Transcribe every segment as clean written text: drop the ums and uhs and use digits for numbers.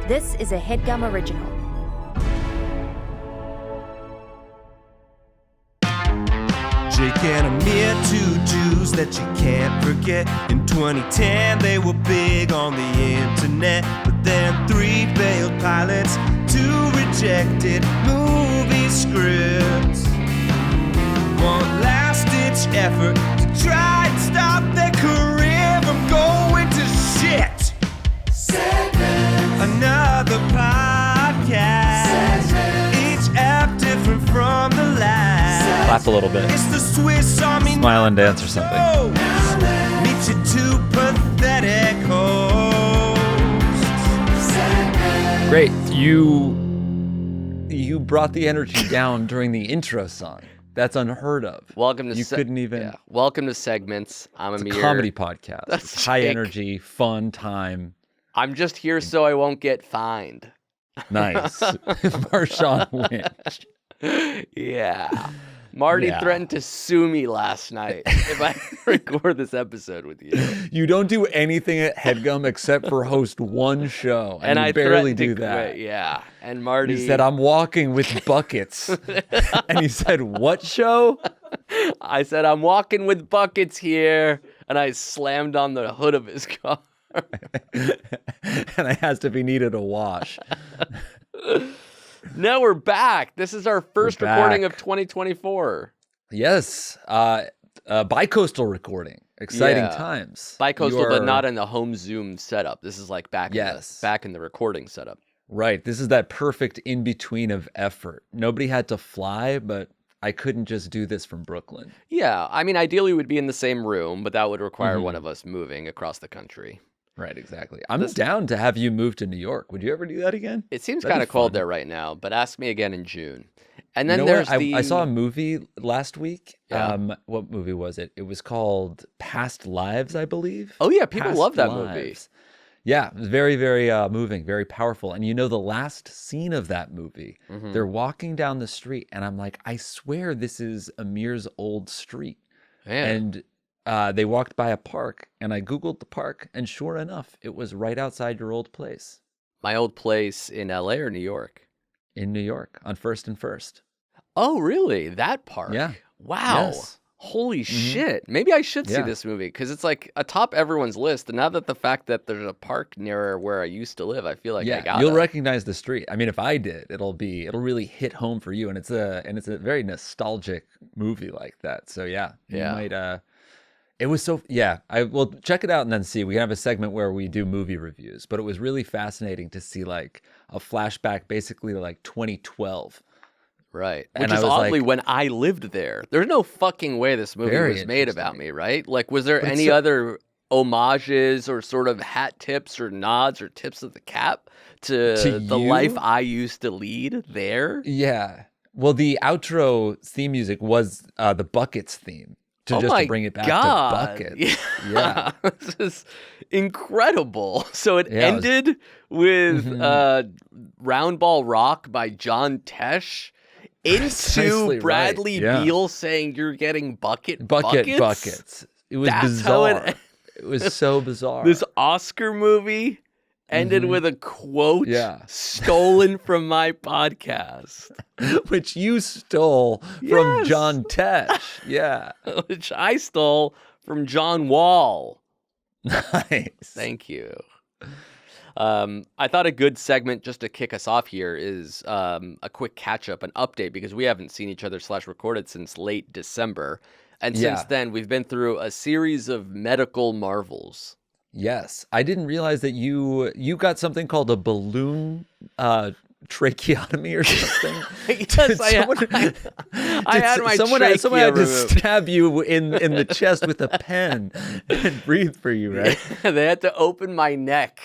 This is a Headgum original. Jake and Amir, two Jews that you can't forget. In 2010, they were big on the internet. But then 3 failed pilots, 2 rejected movie scripts. One last-ditch effort to try and stop their career from going to shit. Segment. Another podcast. Segment. Each app different from the last. Clap a little bit. It's the Swiss Army. Smile and dance or something. Meet your 2 pathetic hosts. Great. You brought the energy down during the intro song. That's unheard of. Welcome to you couldn't even. Yeah. Welcome to Segments. I'm It's Amir. a comedy podcast. That's It's high Jake. energy, fun time. I'm just here so I won't get fined. Nice. Marshawn Lynch. Yeah. Marty Yeah. threatened to sue me last night if I record this episode with you. You don't do anything at Headgum except for host one show, and you I barely threatened to do that. quit. Yeah. And Marty You said, "I'm walking with buckets," and he said, "What show?" I said, I'm walking with buckets here, and I slammed on the hood of his car. And I asked if he needed a wash. Now we're back. This is our first We're recording back. of 2024. Yes, bicoastal recording. Exciting Yeah. times. Bicoastal, You but are- not in the home Zoom setup. This is like back in the recording setup. Right. This is that perfect in between of effort. Nobody had to fly, but I couldn't just do this from Brooklyn. Yeah, I mean, ideally we'd be in the same room, but that would require one of us moving across the country. Right. Exactly. I'm down to have you move to New York. Would you ever do that again? It seems That'd kind be of cold fun. there right now, but ask me again in June. And You then know there's what? the... I saw a movie last week. Yeah. What movie was it? It was called Past Lives, I believe. Oh yeah, people Past love that movie. Lives. Yeah, it was very, very moving, very powerful. And you know, the last scene of that movie, they're walking down the street, and I'm like, I swear this is Amir's old street. Man. And they walked by a park, and I Googled the park, and sure enough, it was right outside your old place My old place in LA or New York? in New York on First and First. Oh, really? That park? Yeah. Wow. Yes. Holy shit. Maybe I should see Yeah. this movie because it's like atop everyone's list. And now that the fact that there's a park near where I used to live, I feel like I Yeah, got you'll it. recognize the street. I mean, if I did, it'll really hit home for you, and it's a very nostalgic movie like that. So yeah, you Yeah. might. It was so yeah. I will check it out and then see. We can have a segment where we do movie reviews, but it was really fascinating to see like a flashback, basically to like 2012. Right. And Which I is was oddly like- when I lived there. There's no fucking way this movie Very was made about interesting. me, right? Like, was there But it's any so- other homages or sort of hat tips or nods or tips of the cap to the you? life I used to lead there? Yeah. Well, the outro theme music was the Buckets theme. To Oh just my to bring it back God. to Buckets. Yeah. This is incredible. So it Yeah, it was- ended with Round Ball Rock by John Tesh into Precisely right. Bradley Yeah. Beal saying you're getting buckets. Buckets. It was That's how bizarre. it- It was so bizarre. This Oscar movie ended with a quote Yeah. stolen from my podcast, Which you stole from Yes. John Tesh. Yeah. which I stole from John Wall. Nice. Thank you. I thought a good segment just to kick us off here is a quick catch up, an update, because we haven't seen each other / recorded since late December. And since Yeah. then, we've been through a series of medical marvels. Yes. I didn't realize that you got something called a balloon tracheotomy or something. Yes, I had my someone trachea had to removed. stab you in the chest with a pen and breathe for you, right? They had to open my neck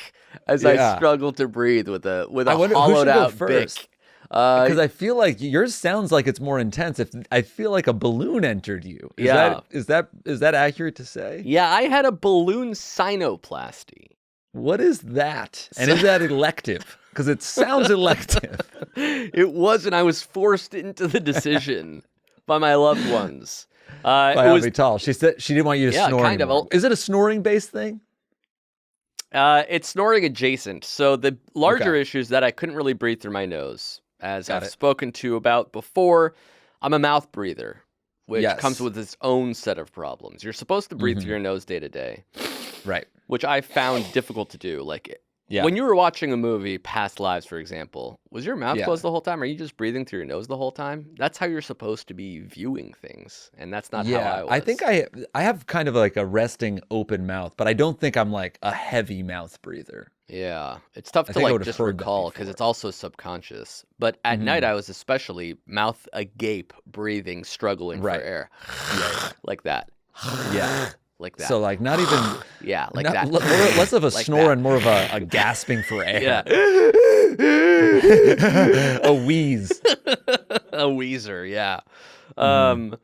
as Yeah. I struggled to breathe with a I wonder who hollowed should go out first? Bic. Because I feel like yours sounds like it's more intense. If I feel like a balloon entered you, is Yeah. that accurate to say? Yeah, I had a balloon sinoplasty. What is that? And is that elective? Because it sounds elective. It wasn't. I was forced into the decision by my loved ones. By It was Avital. She said she didn't want you to Yeah, snore kind of. anymore. Is it a snoring based thing? It's snoring adjacent. So the larger Okay. issue is that I couldn't really breathe through my nose. As Got I've it. spoken to about before, I'm a mouth breather, which comes Yes. with its own set of problems. You're supposed to breathe through your nose day to day, Right. which I found difficult to do. Like Yeah. when you were watching a movie, Past Lives, for example, was your mouth Yeah. closed the whole time? Are you just breathing through your nose the whole time? That's how you're supposed to be viewing things, and that's not how I was. I think I have kind of like a resting open mouth, but I don't think I'm like a heavy mouth breather. Yeah, it's tough I to think I like would've just heard that recall because before. it's also subconscious. But at night, I was especially mouth agape, breathing, struggling Right. for air, Yeah. like that, Yeah. like that. So like not even yeah, like not, that. less of a Like snore that. and more of a gasping for Yeah, air. A wheeze. a wheezer. Yeah. Mm-hmm.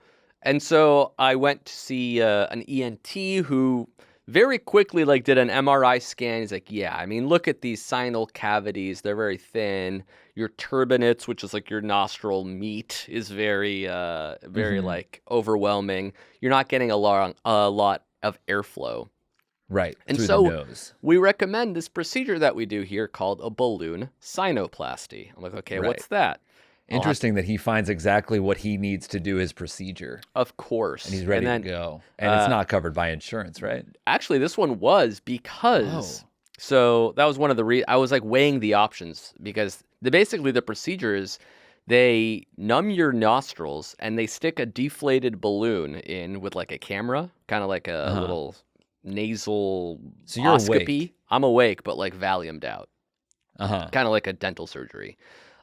And so I went to see an ENT who very quickly like did an MRI scan. He's like, yeah, I mean, look at these sinal cavities. They're very thin. Your turbinates, which is like your nostril meat, is very like overwhelming. You're not getting a lot of airflow. Right. And through so the nose. we recommend this procedure that we do here called a balloon sinoplasty. I'm like, okay, what's that? Interesting that he finds exactly what he needs to do his procedure, Of course. and he's ready then, to go. And it's not covered by insurance, right? Actually, this one was because. Oh. So that was one of the I was like weighing the options because basically the procedure is they numb your nostrils and they stick a deflated balloon in with like a camera, kind of like a little nasal So you're oscopy. awake. I'm awake, but like Valiumed out, Uh-huh. kind of like a dental surgery.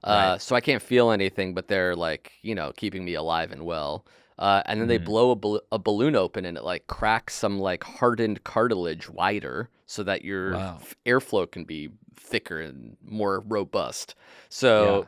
Right. So I can't feel anything, but they're like, keeping me alive and well. And then they blow a balloon open and it like cracks some like hardened cartilage wider so that your Wow. airflow can be thicker and more robust. So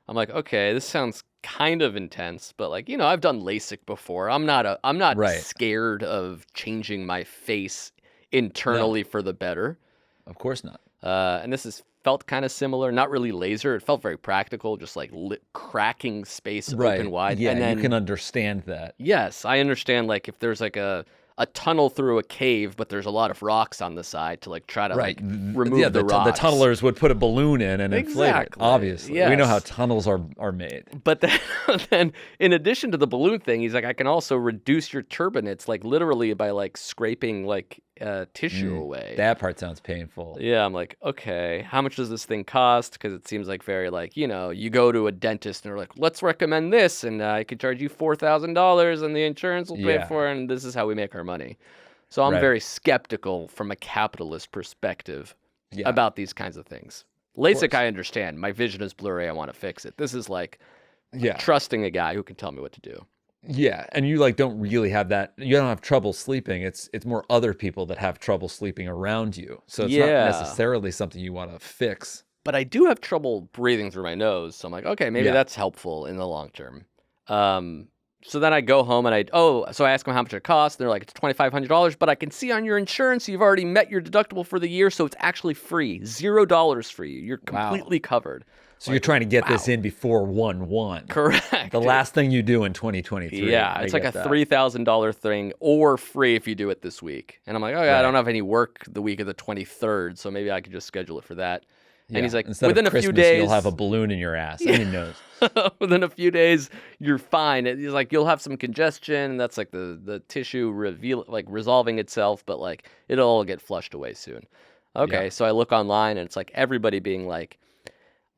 I'm like, okay, this sounds kind of intense, but like, I've done LASIK before. I'm not Right. scared of changing my face internally for the better. Of course not. And this felt kind of similar, not really laser. It felt very practical, just like cracking space open wide. Yeah, and then, you can understand that. yes, I understand like if there's like a tunnel through a cave, but there's a lot of rocks on the side to like try to like remove the rocks. The tunnelers would put a balloon in and inflate it, Exactly, obviously. We know yes. how tunnels are made. But then, in addition to the balloon thing, he's like, I can also reduce your turbinates, like literally by like scraping like tissue away. That part sounds painful. Yeah, I'm like, okay, how much does this thing cost? Because it seems like very like, you go to a dentist and they're like, let's recommend this, and I could charge you $4,000, and the insurance will pay for it, and this is how we make our money. So I'm Right. very skeptical from a capitalist perspective Yeah. about these kinds of things. LASIK, I understand. My vision is blurry. I want to fix it. This is like Yeah. trusting a guy who can tell me what to do. Yeah, and you like don't really have that. You don't have trouble sleeping. It's more other people that have trouble sleeping around you. So it's not Yeah. necessarily something you want to fix. But I do have trouble breathing through my nose. So I'm like, okay, maybe Yeah. that's helpful in the long term. So then I go home and so I ask them how much it costs. They're like, it's $2,500, but I can see on your insurance you've already met your deductible for the year, so it's actually free. $0 for you. You're completely covered. So you're trying to get this in before 1/1. Correct. The last thing you do in 2023. Yeah, it's like a $3,000 thing or free if you do it this week. And I'm like, oh yeah, I don't have any work the week of the 23rd, so maybe I could just schedule it for that. Yeah. And he's like, Instead within of a few Christmas, days, you'll have a balloon in your ass. And your nose. within a few days, you're fine. He's like, you'll have some congestion, and that's like the tissue resolving itself, but like it'll all get flushed away soon. Okay, Yeah. so I look online, and it's like everybody being like,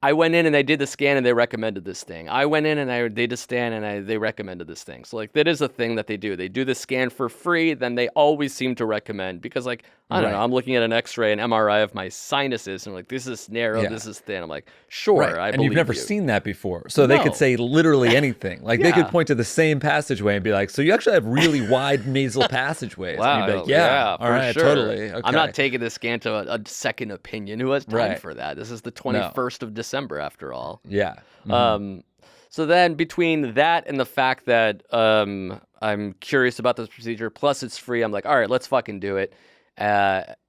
I went in and I did the scan and they recommended this thing. I went in and they did a scan and they recommended this thing. So like that is a thing that they do. They do the scan for free, then they always seem to recommend because like, I don't know, I'm looking at an x-ray and MRI of my sinuses and like, this is narrow, this is thin. I'm like, sure, Right. I and believe you've never you. seen that before. So they could No. say literally anything. Like they Yeah. could point to the same passageway and be like, so you actually have really wide nasal passageways. Wow, And you'd be like, yeah, all for right, sure. totally. Okay. I'm not taking this scan to a second opinion. Who has time Right. for that? This is the 21st of December after all. Yeah. Mhm. So then between that and the fact that I'm curious about this procedure, plus it's free, I'm like, all right, let's fucking do it.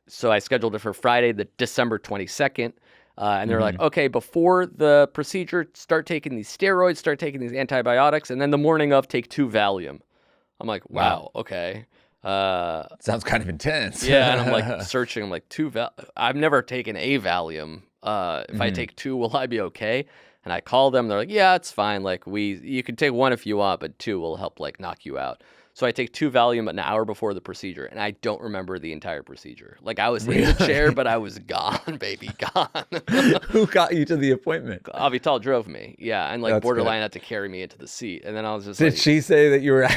So I scheduled it for Friday, the December 22nd. And they're like, okay, before the procedure, start taking these steroids, start taking these antibiotics, and then the morning of, take 2 Valium. I'm like, wow. Okay. Sounds kind of intense. Yeah, and I'm like searching. I'm like I've never taken a Valium. If I take 2, will I be okay? And I call them. They're like, yeah, it's fine. Like you can take 1 if you want, but 2 will help like knock you out. So I take 2 Valium an hour before the procedure, and I don't remember the entire procedure. Like I was in the chair, but I was gone, baby, gone. Who got you to the appointment? Avital drove me. Yeah, and like That's borderline had to carry me into the seat, and then I was just Did like, she say that you were?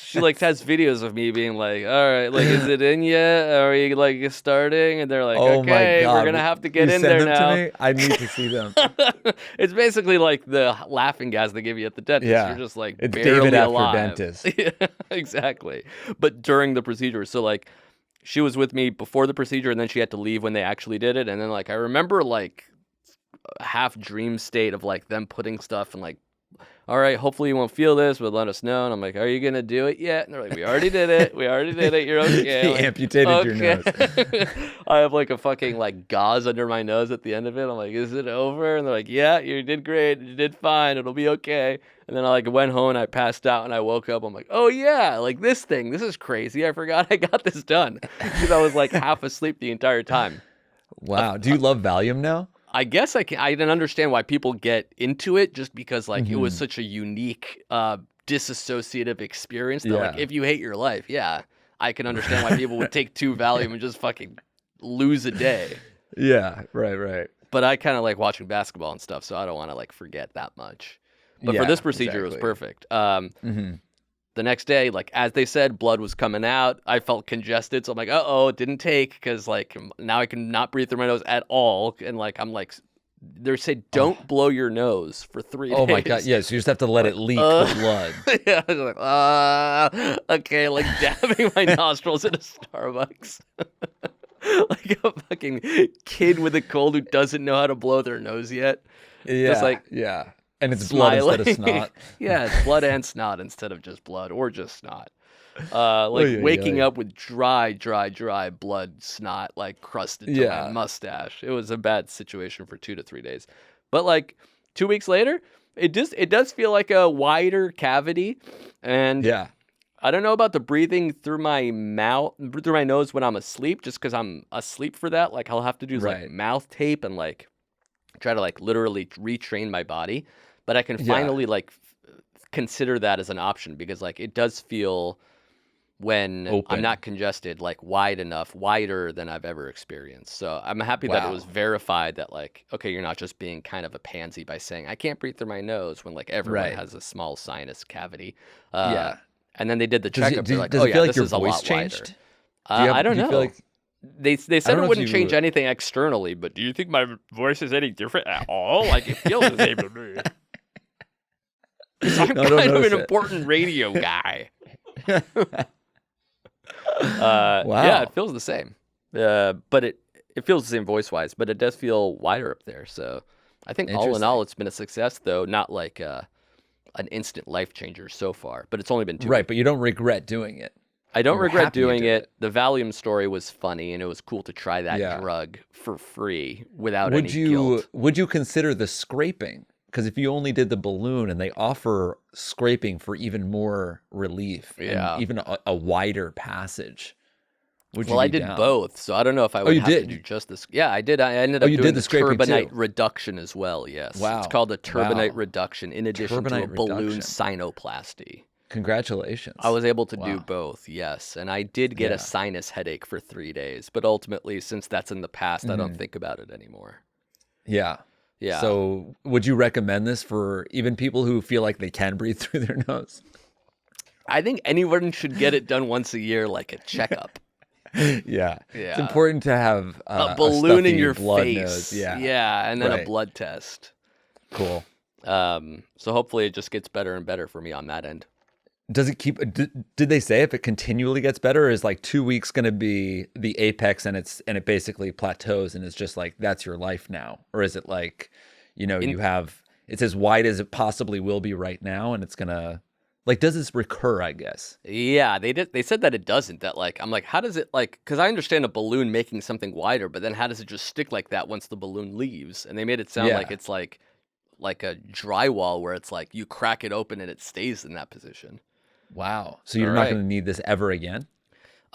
she like has videos of me being like, all right, like, is it in yet? Are we like starting? And they're like, Oh my okay, God. we're gonna have to get You in send there them now. To me? I need to see them. It's basically like the laughing gas they give you at the dentist. Yeah. You're just like It's barely David after alive. dentist. Yeah, exactly. But during the procedure, so like she was with me before the procedure, and then she had to leave when they actually did it. And then like I remember like a half dream state of like them putting stuff and like, all right, hopefully you won't feel this, but let us know. And I'm like, are you going to do it yet? And they're like, we already did it. We already did it. You're okay. He Like, amputated your nose. I have like a fucking like gauze under my nose at the end of it. I'm like, is it over? And they're like, yeah, you did great. You did fine. It'll be okay. And then I like went home and I passed out and I woke up. I'm like, oh yeah, like this is crazy. I forgot I got this done because I was like half asleep the entire time. Wow. Do you love Valium now? I guess I didn't understand why people get into it just because like it was such a unique disassociative experience that like if you hate your life, yeah, I can understand why people would take 2 Valium and just fucking lose a day. Yeah, right. But I kind of like watching basketball and stuff, so I don't want to like forget that much. But for Yeah, this procedure, it was perfect. The next day, like as they said, blood was coming out. I felt congested, so I'm like, it didn't take because like now I can not breathe through my nose at all, and like I'm like, they say don't blow your nose for 3 days. Oh my God, yeah, so you just have to let it leak the blood. Yeah, I was like, okay, like dabbing my nostrils at a Starbucks. Like a fucking kid with a cold who doesn't know how to blow their nose yet. Yeah, Just like yeah. And it's blood instead of snot. Yeah, it's blood and snot instead of just blood or just snot. Waking up with dry blood snot like crusted to my mustache. It was a bad situation for 2 to 3 days. But like 2 weeks later, it does feel like a wider cavity. And Yeah. I don't know about the breathing through my nose when I'm asleep, just because I'm asleep for that. Like I'll have to do like mouth tape and like try to like literally retrain my body. But I can finally like consider that as an option because like it does feel when Open. I'm not congested like wider than I've ever experienced. So I'm happy that it was verified that like, okay, you're not just being kind of a pansy by saying I can't breathe through my nose when like everyone has a small sinus cavity. And then they did the checkup. They're like, does it feel like this your is a voice lot changed? I don't know. Feel like... They said it wouldn't change anything externally, but do you think my voice is any different at all? Like it feels the same to me. I'm kind of an important radio guy. Wow. Yeah, it feels the same. But it feels the same voice-wise, but it does feel wider up there. So I think all in all, it's been a success, though not like an instant life changer so far. But it's only been 2 weeks. But you don't regret doing it. I don't regret doing it. The Valium story was funny, and it was cool to try that drug for free without any guilt. Would you consider the scraping? Because if you only did the balloon and they offer scraping for even more relief and even a wider passage, would you be I did down? both, so I don't know if I would have to do just this. Yeah, I did. I ended up doing the turbinate reduction as well, yes. Wow. It's called a turbinate reduction in addition to a balloon sinoplasty. Congratulations. I was able to do both, yes. And I did get a sinus headache for 3 days. But ultimately, since that's in the past, I don't think about it anymore. Yeah. Yeah. So would you recommend this for even people who feel like they can breathe through their nose? I think anyone should get it done once a year, like a checkup. Yeah. It's important to have a balloon in your blood face. Nose. Yeah. Yeah, and then a blood test. Cool. So hopefully it just gets better and better for me on that end. Does it keep? Did they say if it continually gets better, or is like 2 weeks going to be the apex and it basically plateaus and it's just like that's your life now, or is it like, you have it's as wide as it possibly will be right now and it's gonna like does this recur? I guess. Yeah, they said that it doesn't. That like I'm like how does it like because I understand a balloon making something wider, but then how does it just stick like that once the balloon leaves? And they made it sound like it's like a drywall where it's like you crack it open and it stays in that position. Wow. So you're not going to need this ever again?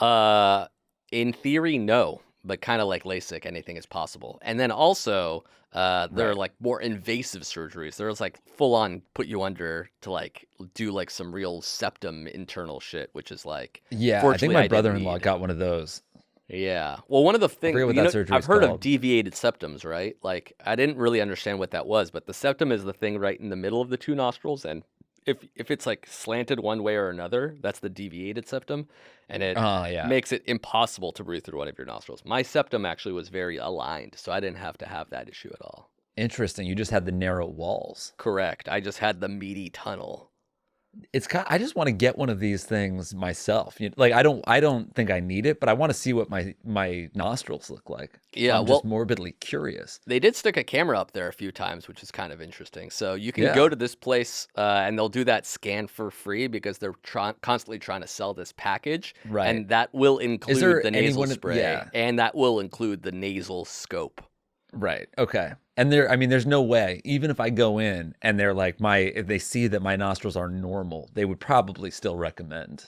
In theory, no, but kind of like LASIK, anything is possible. And then also, there are like more invasive surgeries. There's like full on put you under to like do like some real septum internal shit, which is like, Yeah, I think fortunately, my I didn't brother-in-law need. got one of those. Yeah. Well, one of the things, forget what that surgery I've is heard of called. deviated septums, right? Like, I didn't really understand what that was, but the septum is the thing right in the middle of the two nostrils, and if it's like slanted one way or another, that's the deviated septum, and it Oh, yeah. makes it impossible to breathe through one of your nostrils. My septum actually was very aligned, so I didn't have to have that issue at all. Interesting. You just had the narrow walls. Correct. I just had the meaty tunnel. It's kind I just want to get one of these things myself. Like I don't think I need it, but I want to see what my nostrils look like. Yeah, I'm just morbidly curious. They did stick a camera up there a few times, which is kind of interesting. So you can Yeah. go to this place and they'll do that scan for free because they're constantly trying to sell this package. Right. And that will include there the nasal anyone- spray yeah. and that will include the nasal scope. Right. Okay. And there's no way, even if I go in and they're like if they see that my nostrils are normal, they would probably still recommend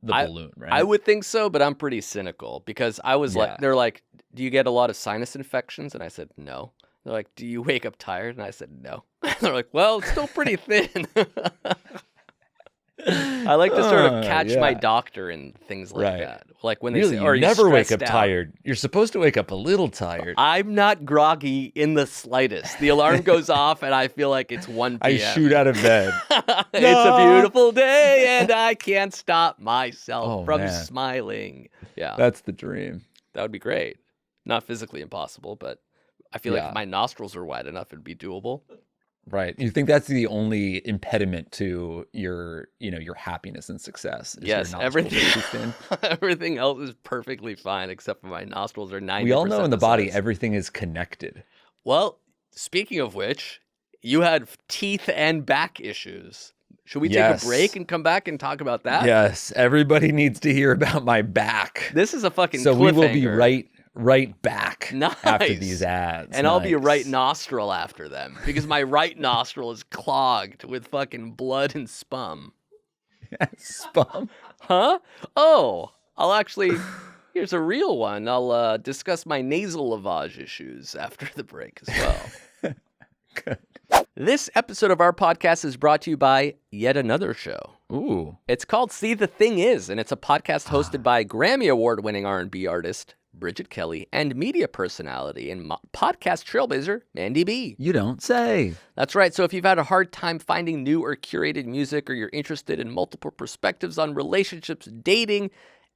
the balloon, right? I would think so, but I'm pretty cynical because I was Yeah. like, they're like, do you get a lot of sinus infections? And I said, no. They're like, do you wake up tired? And I said, no. They're like, well, it's still pretty thin. I like to sort of catch my doctor and things like Right. that. Like when they Really, say, you are you never wake up stressed out? tired. You're supposed to wake up a little tired. I'm not groggy in the slightest. The alarm goes off and I feel like it's 1 p.m. I shoot out of bed. It's No. a beautiful day and I can't stop myself Oh, from man. smiling. Yeah, That's the dream. that would be great. Not physically impossible, but I feel like Yeah. if my nostrils were wide enough, it'd be doable. Right. You think that's the only impediment to your happiness and success? Is Yes, your nostrils are too everything thin? everything else is perfectly fine except for my nostrils are 90%. We all know in the the body size. everything is connected. Well, speaking of which, you had teeth and back issues. Should we take Yes. a break and come back and talk about that? Yes, everybody needs to hear about my back. This is a fucking So we will be cliffhanger. right back after Nice. these ads. And I'll be Nice. right nostril after them because my right nostril is clogged with fucking blood and spum. Spum. Huh? Oh, I'll actually. Here's a real one. I'll discuss my nasal lavage issues after the break as well. Good. This episode of our podcast is brought to you by yet another show. Ooh. It's called See the Thing Is, and it's a podcast hosted by Grammy Award-winning R&B artist Bridget Kelly and media personality and podcast trailblazer Mandy B. You don't say. That's right. So if you've had a hard time finding new or curated music, or you're interested in multiple perspectives on relationships, dating,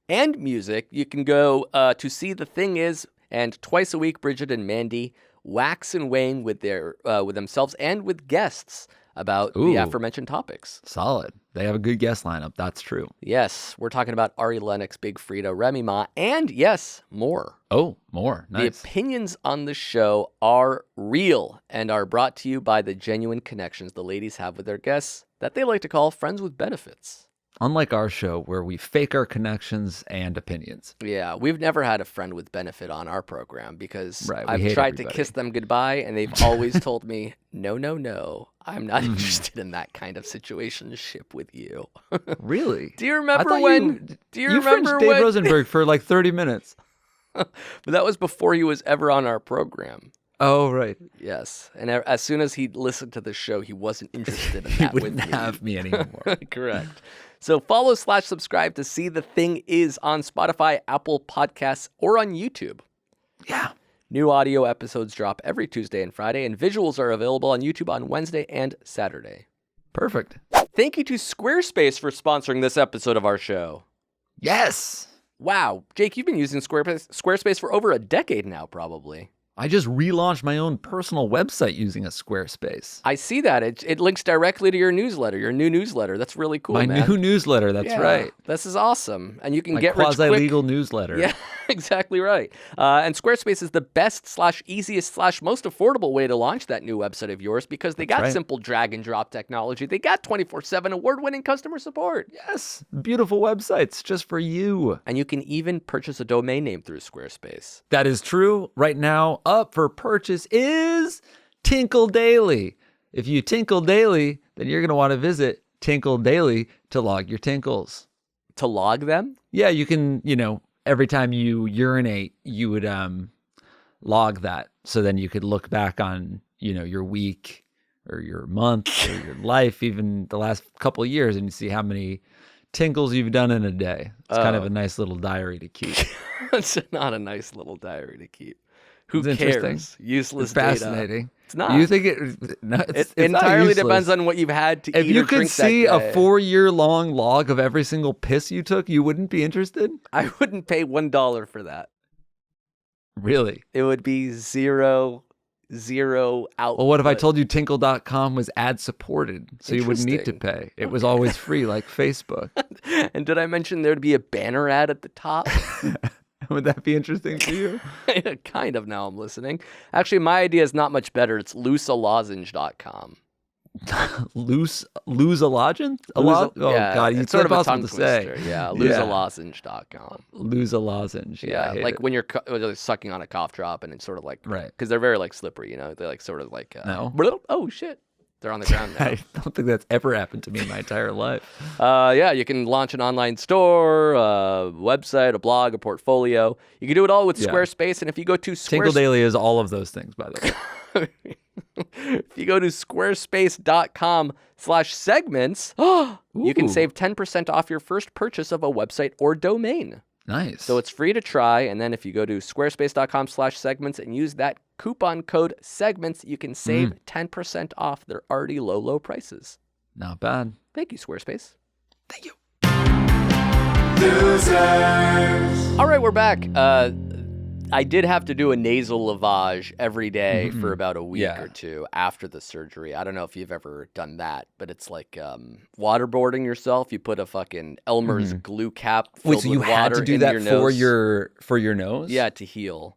and music, you can go to See the Thing Is, and twice a week, Bridget and Mandy wax and wane with themselves and with guests about the Ooh. aforementioned topics. Solid. They have a good guest lineup. That's true. Yes, we're talking about Ari Lennox, Big Frida, Remy Ma, and yes, more. Oh, more. The Nice. opinions on the show are real and are brought to you by the genuine connections the ladies have with their guests that they like to call friends with benefits. Unlike our show where we fake our connections and opinions. Yeah, we've never had a friend with benefit on our program because Right, we I've hate tried to everybody. kiss them goodbye and they've always told me, no, no, no, I'm not interested in that kind of situationship with you. Really? Do you I remember thought when? Do you remember Fringed Dave when? Rosenberg for like 30 minutes. But that was before he was ever on our program. Oh, right. Yes, and as soon as he listened to the show, he wasn't interested in He that with wouldn't me. have me anymore. Correct. So follow/subscribe to See the Thing Is on Spotify, Apple Podcasts, or on YouTube. Yeah. New audio episodes drop every Tuesday and Friday, and visuals are available on YouTube on Wednesday and Saturday. Perfect. Thank you to Squarespace for sponsoring this episode of our show. Yes. Wow, Jake, you've been using Squarespace for over a decade now, probably. I just relaunched my own personal website using a Squarespace. I see that. It links directly to your newsletter, your new newsletter. That's really cool, My man. new newsletter, that's Yeah, right. This is awesome. And you can My get rich quick. quasi-legal newsletter. Yeah, exactly right. And Squarespace is the best/easiest/most affordable way to launch that new website of yours because they got right. simple drag and drop technology. They got 24/7 award-winning customer support. Yes. Beautiful websites just for you. And you can even purchase a domain name through Squarespace. That is true. Right now, up for purchase is Tinkle Daily. If you tinkle daily, then you're going to want to visit Tinkle Daily to log your tinkles. To log them? Yeah, you can, every time you urinate, you would log that. So then you could look back on, your week or your month or your life, even the last couple of years, and you see how many tinkles you've done in a day. It's kind of a nice little diary to keep. It's not a nice little diary to keep. Who It's cares? interesting. Useless It's fascinating. data. It's not. You think it? No, it's not entirely useless. depends on what you've had to If eat you or could drink see that a day. 4-year-long log of every single piss you took, you wouldn't be interested? I wouldn't pay $1 for that. Really? It would be zero output. Well, what if I told you Tinkle.com was ad supported, so you wouldn't need to pay? It was always free, like Facebook. And did I mention there'd be a banner ad at the top? Would that be interesting to you? Kind of, now I'm listening. Actually, my idea is not much better. It's loosealozenge.com. Lose a lozenge? Yeah, God, it's it's sort of a impossible tongue to say. twister. Yeah, loosealozenge.com. Lose a lozenge. Yeah, I hate like it. when you're sucking on a cough drop and it's sort of like, Right. because they're very like slippery, They're like sort of like, No. oh shit, they're on the ground now. I don't think that's ever happened to me in my entire life. Yeah, you can launch an online store, a website, a blog, a portfolio. You can do it all with Yeah. Squarespace. And if you go to Tinkle Daily is all of those things, by the way. if you go to squarespace.com/segments, you can Ooh. save 10% off your first purchase of a website or domain. Nice. So it's free to try. And then if you go to squarespace.com/segments and use that coupon code segments, you can save 10% off their already low prices. Not bad. Thank you, Squarespace. Thank you. All right, we're back. I did have to do a nasal lavage every day for about a week or two after the surgery. I don't know if you've ever done that, but it's like waterboarding yourself. You put a fucking Elmer's glue cap filled Wait, so you with had water to do in that your for nose. your nose? Yeah, to heal.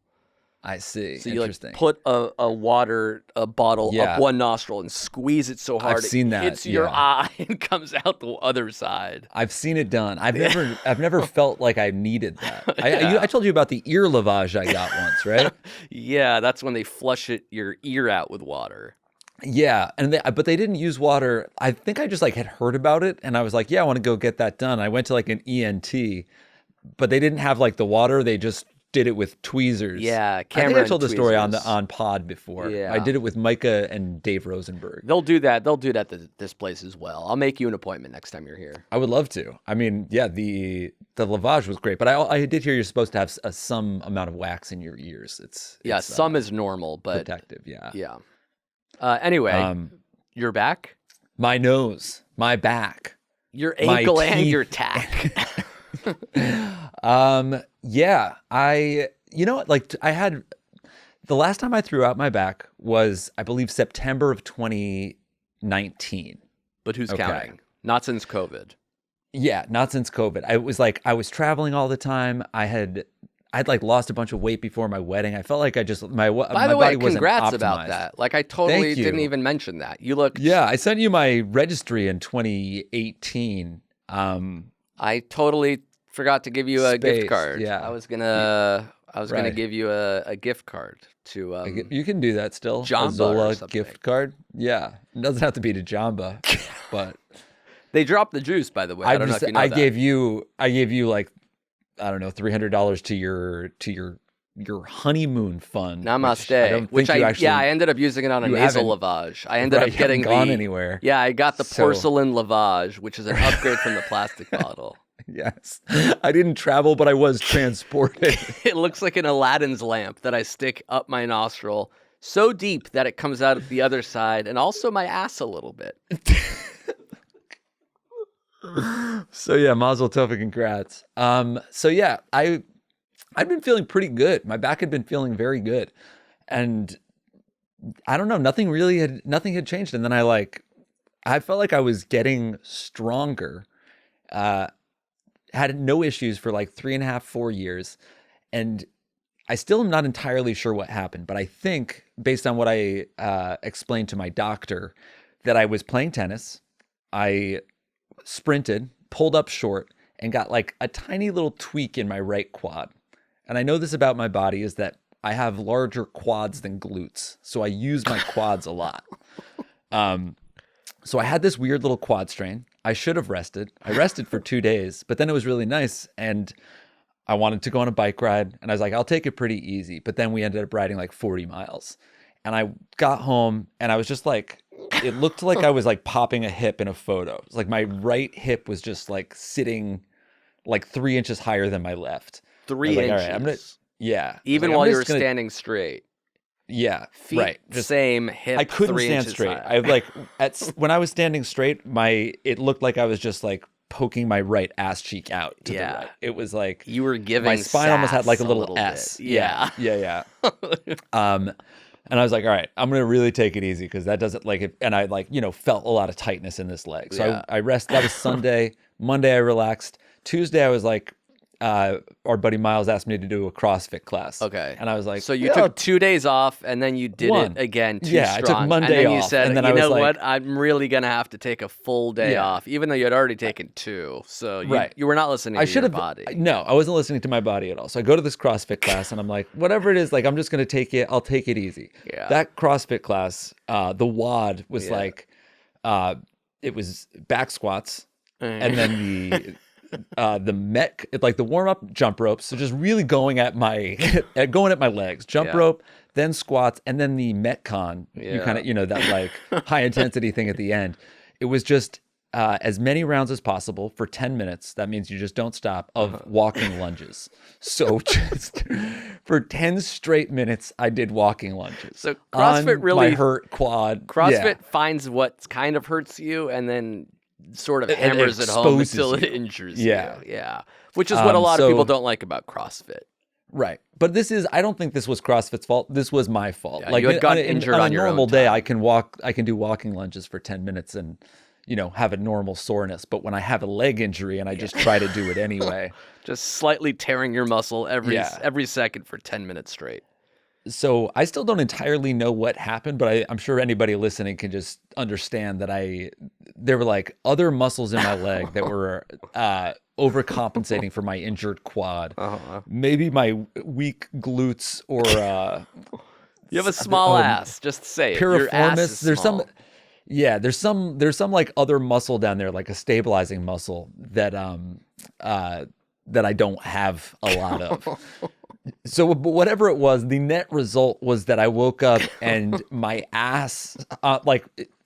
I see. So you like Interesting. put a bottle up one nostril and squeeze it so hard seen it that, hits your yeah. eye and comes out the other side. I've seen it done. I've never felt like I needed that. Yeah. I told you about the ear lavage I got once, right? Yeah, that's when they flush your ear out with water. Yeah, but they didn't use water. I think I just like had heard about it, and I was like, yeah, I want to go get that done. I went to like an ENT, but they didn't have like the water. They just did it with tweezers. Yeah, I camera think I and told the story tweezers. on pod before. Yeah. I did it with Micah and Dave Rosenberg. They'll do that. They'll do that at this place as well. I'll make you an appointment next time you're here. I would love to. I mean, yeah, the lavage was great, but I did hear you're supposed to have some amount of wax in your ears. It's Some is normal, but protective. Yeah. yeah. Anyway, you're back. My nose, my back, Your my ankle and teeth. your tack. Yeah, I had the last time I threw out my back was, I believe, September of 2019. But who's Okay. counting? Not since COVID. Yeah, not since COVID. I was traveling all the time. I'd like lost a bunch of weight before my wedding. I felt like my By the way, body wasn't congrats optimized. about that. Like I totally Thank you. didn't even mention that. You look. Yeah, I sent you my registry in 2018. I totally forgot to give you a gift Space, card. yeah. I was gonna Right. give you a gift card to You can do that still. Jamba a or Zola something. gift card. Yeah, it doesn't have to be to Jamba, but They dropped the juice, by the way. I don't know if you know I that. gave you like, I don't know, $300 to your honeymoon fund. Namaste. Which I ended up using it on a you nasal haven't- lavage. I ended right, up you getting haven't gone anywhere. Yeah, I got the So- porcelain lavage, which is an upgrade from the plastic bottle. Yes, I didn't travel, but I was transported. It looks like an Aladdin's lamp that I stick up my nostril so deep that it comes out at the other side, and also my ass a little bit. So yeah, Mazel Tov and congrats. So yeah, I'd been feeling pretty good. My back had been feeling very good, and I don't know, nothing had changed. And then I felt like I was getting stronger. Had no issues for like 3.5, 4 years, and I still am not entirely sure what happened. But I think, based on what I explained to my doctor, that I was playing tennis. I sprinted, pulled up short, and got like a tiny little tweak in my right quad. And I know this about my body, is that I have larger quads than glutes, so I use my quads a lot. So I had this weird little quad strain. I should have rested. I rested for 2 days, but then it was really nice. And I wanted to go on a bike ride. And I was like, I'll take it pretty easy. But then we ended up riding like 40 miles. And I got home and I was just like, it looked like I was like popping a hip in a photo. It was like my right hip was just like sitting like 3 inches higher than my left. I was 3 like, inches. all right, I'm gonna, yeah. I was Even like, I'm while you were just gonna- standing straight. Yeah, Feet right. Just same, hip I couldn't 3 stand inches straight. high. I like when I was standing straight, it looked like I was just like poking my right ass cheek out to the Yeah. right. It was like You were giving my spine almost had like a sass little bit. S. Yeah. Yeah. And I was like, all right, I'm gonna really take it easy because that doesn't like it. And I like felt a lot of tightness in this leg. So Yeah. I rest. That was Sunday. Monday I relaxed. Tuesday I was like, our buddy Miles asked me to do a CrossFit class. Okay. And I was like, So you yeah, took 2 days off and then you did One. it again too Yeah, I took strong. Monday and then you off, said, and then you I was know like- what? I'm really going to have to take a full day Yeah. off, even though you had already taken 2. So Right. you were not listening I to should your have. body. No, I wasn't listening to my body at all. So I go to this CrossFit class and I'm like, whatever it is, like I'm just gonna take it. I'll take it easy. Yeah. That CrossFit class, the WOD was Yeah. like, it was back squats, Mm. and then the mech, like the warm up jump ropes. So just really going at my legs, jump Yeah. rope, then squats, and then the metcon. You Yeah. kind of that like high intensity thing at the end. It was just as many rounds as possible for 10 minutes. That means you just don't stop of walking lunges. So just for 10 straight minutes, I did walking lunges. So CrossFit on really- my hurt quad. CrossFit Yeah. finds what kind of hurts you and then sort of It hammers it home exposes until it you. injures Yeah. you. Yeah. Which is what a lot of so- people don't like about CrossFit. Right. But I don't think this was CrossFit's fault. This was my fault. Yeah, like you had gotten on injured on on a your own normal day, time. I can do walking lunges for 10 minutes and, have a normal soreness. But when I have a leg injury and I just try to do it anyway. Just slightly tearing your muscle Yeah. every second for 10 minutes straight. So I still don't entirely know what happened, but I'm sure anybody listening can just understand that there were like other muscles in my leg that were overcompensating for my injured quad. Uh-huh. Maybe my weak glutes or You have a small ass. Just say it. Your ass is piriformis. There's some, small. yeah. There's some like other muscle down there, like a stabilizing muscle that I don't have a lot of. So, but whatever it was, the net result was that I woke up and my ass,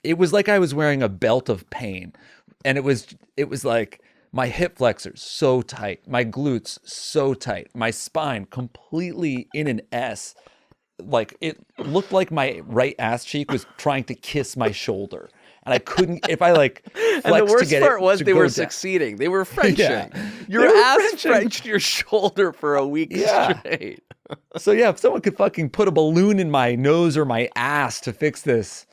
it was like I was wearing a belt of pain, and it was like my hip flexors so tight, my glutes so tight, my spine completely in an S. Like it looked like my right ass cheek was trying to kiss my shoulder, and I couldn't. If I like, And the flexed to worst get part it was to they go were down. succeeding. They were Frenching. Yeah. Your They were ass Frenching. Frenched your shoulder for a week Yeah. straight. So yeah, if someone could fucking put a balloon in my nose or my ass to fix this.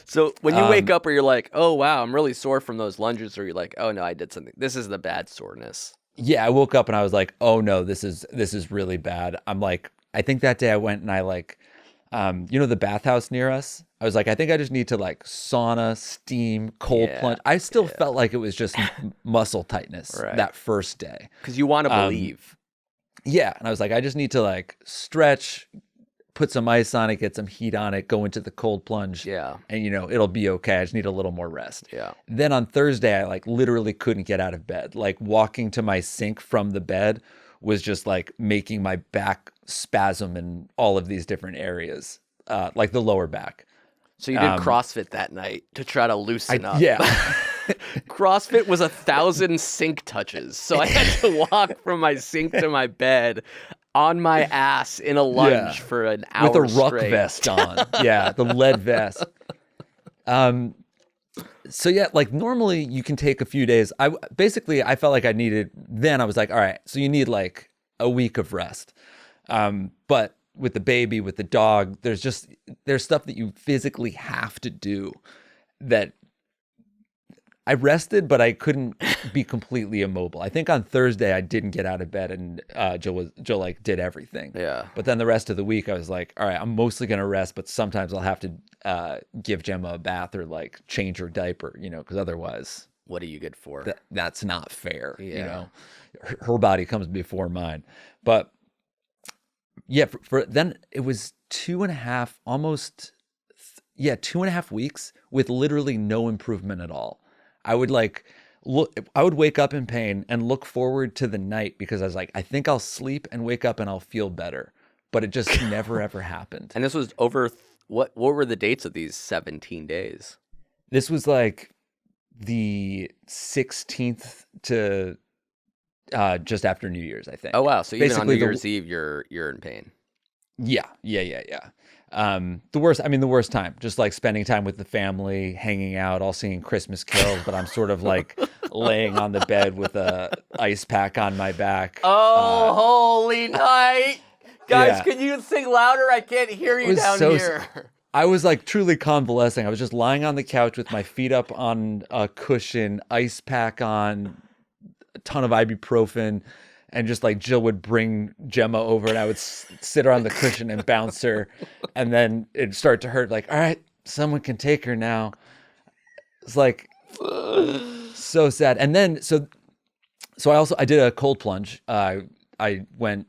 So when you wake up or you're like, oh, wow, I'm really sore from those lunges, or you're like, oh, no, I did something. This is the bad soreness. Yeah, I woke up and I was like, oh no, this is really bad. I'm like, I think that day I went and I like, the bathhouse near us. I was like, I think I just need to like sauna, steam, cold Yeah, plunge. I still felt like it was just muscle tightness Right. that first day. Because you want to believe. Yeah, and I was like, I just need to like stretch, put some ice on it, get some heat on it, go into the cold plunge. Yeah. And it'll be okay. I just need a little more rest. Yeah. Then on Thursday, I like literally couldn't get out of bed. Like walking to my sink from the bed was just like making my back spasm in all of these different areas, like the lower back. So you did CrossFit that night to try to loosen up. Yeah. CrossFit was 1,000 sink touches. So I had to walk from my sink to my bed on my ass in a lunge Yeah. for an hour With a ruck straight. vest on. Yeah, the lead vest. So yeah, like normally you can take a few days. I felt like I was like, all right, so you need like a week of rest. But with the baby, with the dog, there's stuff that you physically have to do that I rested, but I couldn't be completely immobile. I think on Thursday I didn't get out of bed, and Jill like did everything. Yeah. But then the rest of the week I was like, all right, I'm mostly gonna rest, but sometimes I'll have to give Gemma a bath or like change her diaper, because otherwise What are you good for? that's not fair. Yeah. Her body comes before mine. But yeah, for then it was 2.5 weeks with literally no improvement at all. I would like I would wake up in pain and look forward to the night because I was like, I think I'll sleep and wake up and I'll feel better. But it just never ever happened. And this was over what were the dates of these 17 days? This was like the 16th to just after New Year's, I think. Oh wow! So even on New Basically, Year's Eve, you're in pain. Yeah. The worst time, just like spending time with the family, hanging out, all singing Christmas carols, but I'm sort of like laying on the bed with a ice pack on my back. Oh, holy night. Guys, yeah. Can you sing louder? I can't hear you down here. I was like truly convalescing. I was just lying on the couch with my feet up on a cushion, ice pack on, a ton of ibuprofen, and just like Jill would bring Gemma over and I would sit her on the cushion and bounce her. And then it'd start to hurt. Like, all right, someone can take her now. It's like so sad. And then, so I did a cold plunge. I went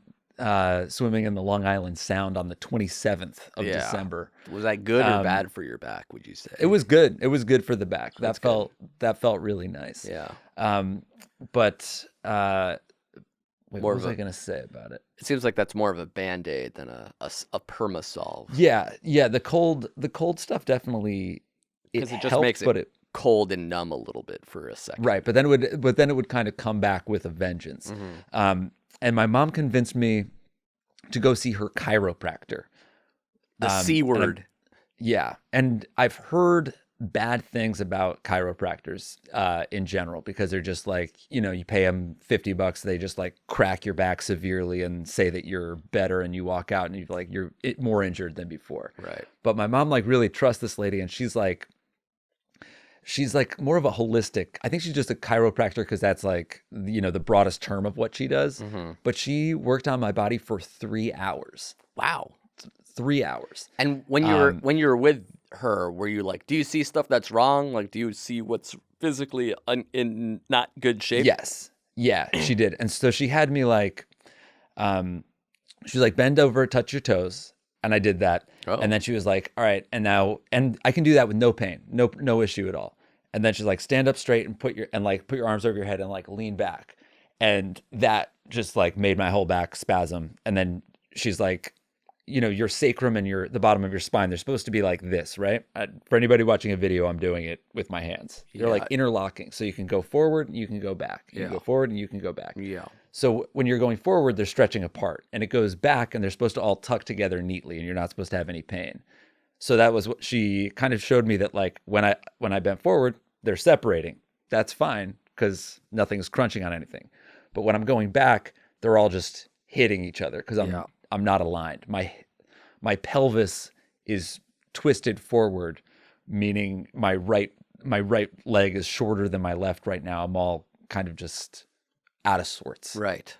swimming in the Long Island Sound on the 27th of December. Was that good or bad for your back, would you say? It was good. It was good for the back. That felt really nice. Yeah. But what was I going to say about it? It seems like that's more of a Band-Aid than a perma-solve. Yeah. The cold stuff definitely because it just helped, makes it cold and numb a little bit for a second. Right, but then it would kind of come back with a vengeance. Mm-hmm. And my mom convinced me to go see her chiropractor. The C word. Yeah, and I've heard bad things about chiropractors in general because they're just like, you pay them $50, they just like crack your back severely and say that you're better, and you walk out and you're more injured than before. Right. But my mom like really trusts this lady, and she's like more of a holistic. I think she's just a chiropractor because that's like, the broadest term of what she does. Mm-hmm. But she worked on my body for 3 hours. Wow. 3 hours. And when you were with her, were you like, do you see stuff that's wrong? Like, do you see what's physically in not good shape? Yes. Yeah, she did. And so she had me like, she was like, bend over, touch your toes. And I did that. Oh. And then she was like, all right, and I can do that with no pain, no issue at all. And then she's like, stand up straight and put your arms over your head and like lean back. And that just like made my whole back spasm. And then she's like, your sacrum and the bottom of your spine, they're supposed to be like this, right? For anybody watching a video, I'm doing it with my hands. They're like interlocking. So you can go forward and you can go back. You can go forward and you can go back. Yeah. So when you're going forward, they're stretching apart, and it goes back and they're supposed to all tuck together neatly, and you're not supposed to have any pain. So that was what she kind of showed me, that like when I bent forward, they're separating. That's fine because nothing's crunching on anything. But when I'm going back, they're all just hitting each other because I'm not aligned. My pelvis is twisted forward, meaning my right leg is shorter than my left right now. I'm all kind of just out of sorts. Right.